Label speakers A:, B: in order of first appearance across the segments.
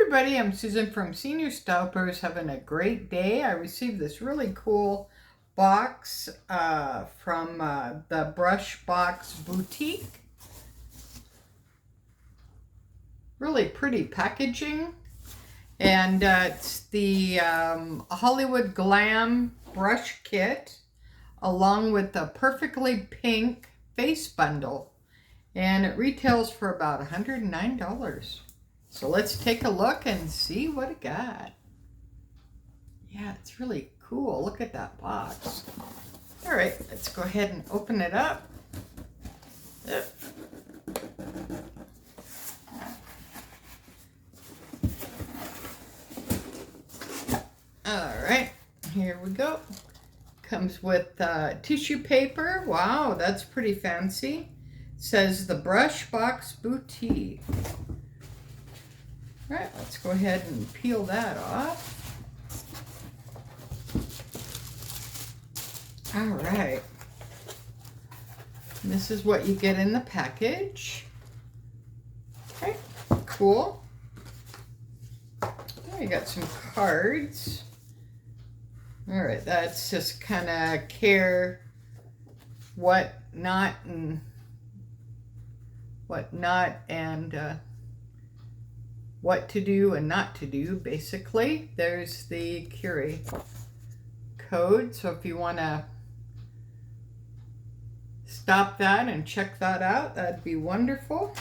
A: everybody, I'm Susan from Senior Style. Having a great day. I received this really cool box from the Brush Box Boutique. Really pretty packaging. And it's the Hollywood Glam brush kit along with the Perfectly Pink face bundle. And it retails for about $109. So let's take a look and see what it got. Yeah, it's really cool. Look at that box. All right, let's go ahead and open it up. All right, here we go. Comes with tissue paper. Wow, that's pretty fancy. Says the Brush Box Boutique. All right, let's go ahead and peel that off. All right. And this is what you get in the package. Okay, cool. Oh, you got some cards. All right, that's just kind of care what not and what to do and not to do, basically. There's the Curie code, so if you want to stop that and check that out, that'd be wonderful.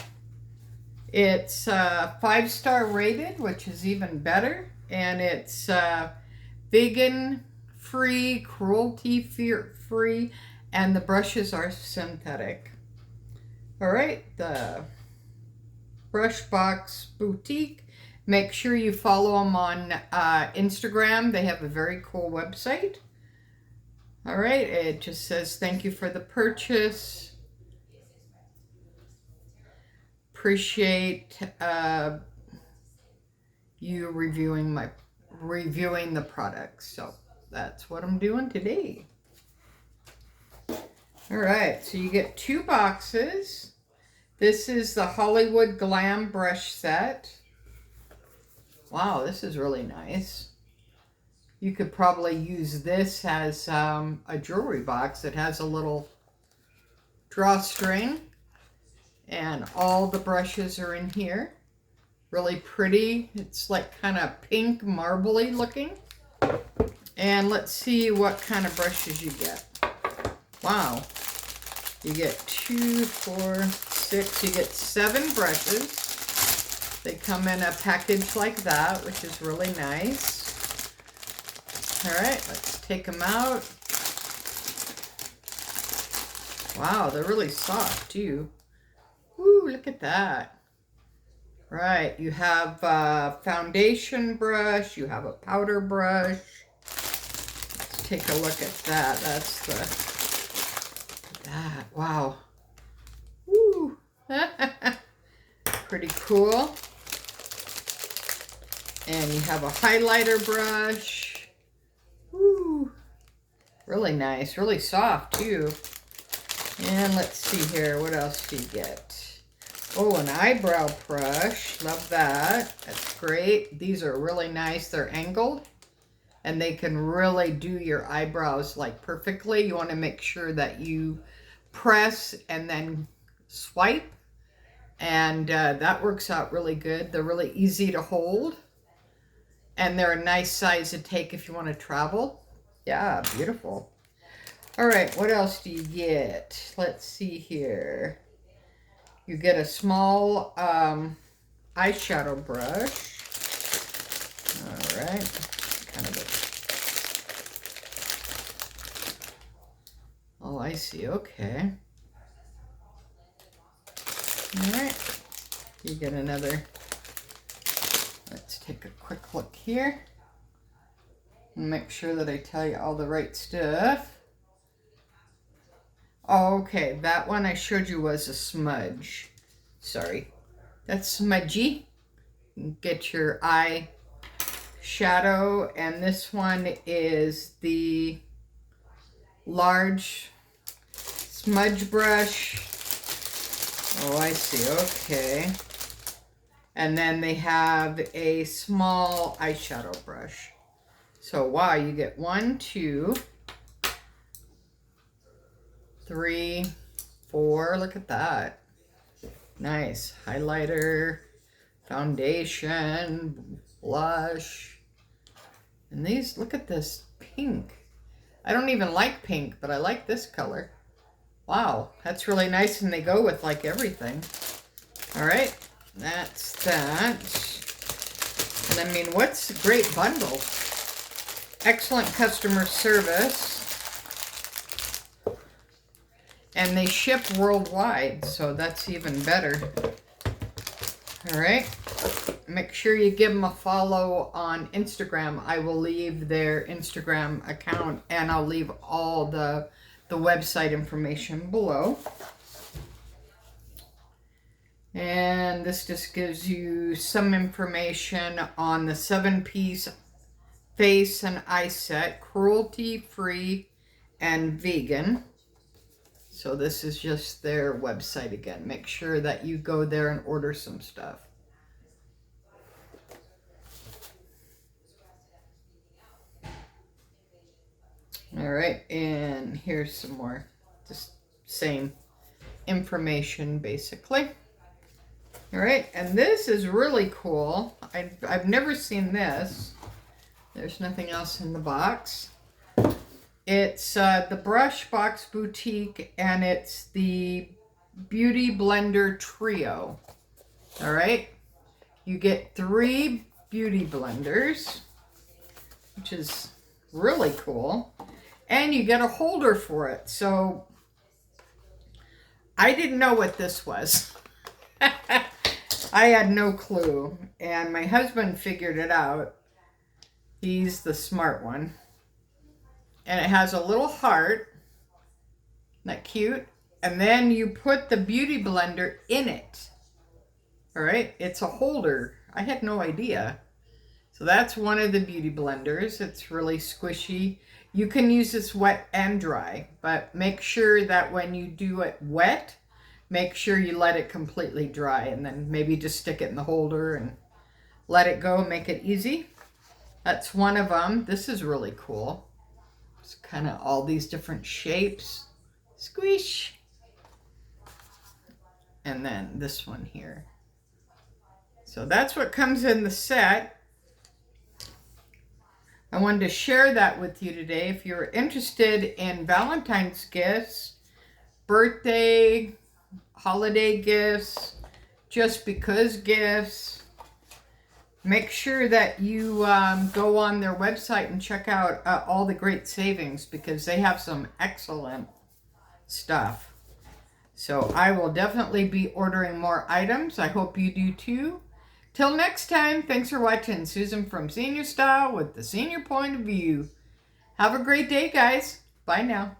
A: It's 5-star rated, which is even better, and it's vegan-free, cruelty-free, and the brushes are synthetic. All right, the Brush Box Boutique. Make sure you follow them on Instagram. They have a very cool website. All right, it just says thank you for the purchase. Appreciate you reviewing the products. So that's what I'm doing today. All right, so you get 2 boxes. This is the Hollywood Glam brush set. Wow, this is really nice. You could probably use this as a jewelry box. It has a little drawstring, and all the brushes are in here. Really pretty. It's like kind of pink, marbly looking. And let's see what kind of brushes you get. Wow. You get 2, 4, 6, you get 7 brushes. They come in a package like that, which is really nice. All right, let's take them out. Wow, they're really soft too. Woo, look at that. Right, you have a foundation brush, you have a powder brush. Let's take a look at that. That's the... that. Wow. Woo. Pretty cool. And you have a highlighter brush. Woo. Really nice. Really soft too. And let's see here. What else do you get? Oh, an eyebrow brush. Love that. That's great. These are really nice. They're angled. And they can really do your eyebrows like perfectly. You want to make sure that you press and then swipe, and that works out really good. They're really easy to hold, and they're a nice size to take if you want to travel. Yeah, beautiful. All right, what else do you get? Let's see here. You get a small eyeshadow brush. All right, kind of a... oh, I see. Okay. All right. You get another. Let's take a quick look here and make sure that I tell you all the right stuff. Okay, that one I showed you was a smudge. Sorry. That's smudgy. Get your eye shadow, and this one is the large smudge brush. Oh, I see. Okay. And then they have a small eyeshadow brush. So wow, you get 1, 2, 3, 4. Look at that. Nice. Highlighter, foundation, blush. And these, look at this pink. I don't even like pink, but I like this color. Wow, that's really nice, and they go with like everything. All right, that's that. And I mean, what's a great bundle? Excellent customer service. And they ship worldwide, so that's even better. All right, make sure you give them a follow on Instagram. I will leave their Instagram account, and I'll leave all the website information below. And this just gives you some information on the 7-piece face and eye set, cruelty-free and vegan. So this is just their website again. Make sure that you go there and order some stuff. All right, and here's some more, just same information basically. All right, and this is really cool. I've never seen this. There's nothing else in the box. It's the Brush Box Boutique, and it's the Beauty Blender Trio. All right, you get 3 beauty blenders, which is really cool. And you get a holder for it. So I didn't know what this was. I had no clue. And my husband figured it out. He's the smart one. And it has a little heart. Isn't that cute? And then you put the beauty blender in it. All right. It's a holder. I had no idea. So that's one of the beauty blenders. It's really squishy. You can use this wet and dry, but make sure that when you do it wet, make sure you let it completely dry, and then maybe just stick it in the holder and let it go, make it easy. That's one of them. This is really cool. It's kind of all these different shapes. Squish. And then this one here. So that's what comes in the set. I wanted to share that with you today. If you're interested in Valentine's gifts, birthday, holiday gifts, just because gifts, make sure that you go on their website and check out all the great savings, because they have some excellent stuff. So I will definitely be ordering more items. I hope you do too. Till next time, thanks for watching. Susan from Senior Style with the senior point of view. Have a great day, guys. Bye now.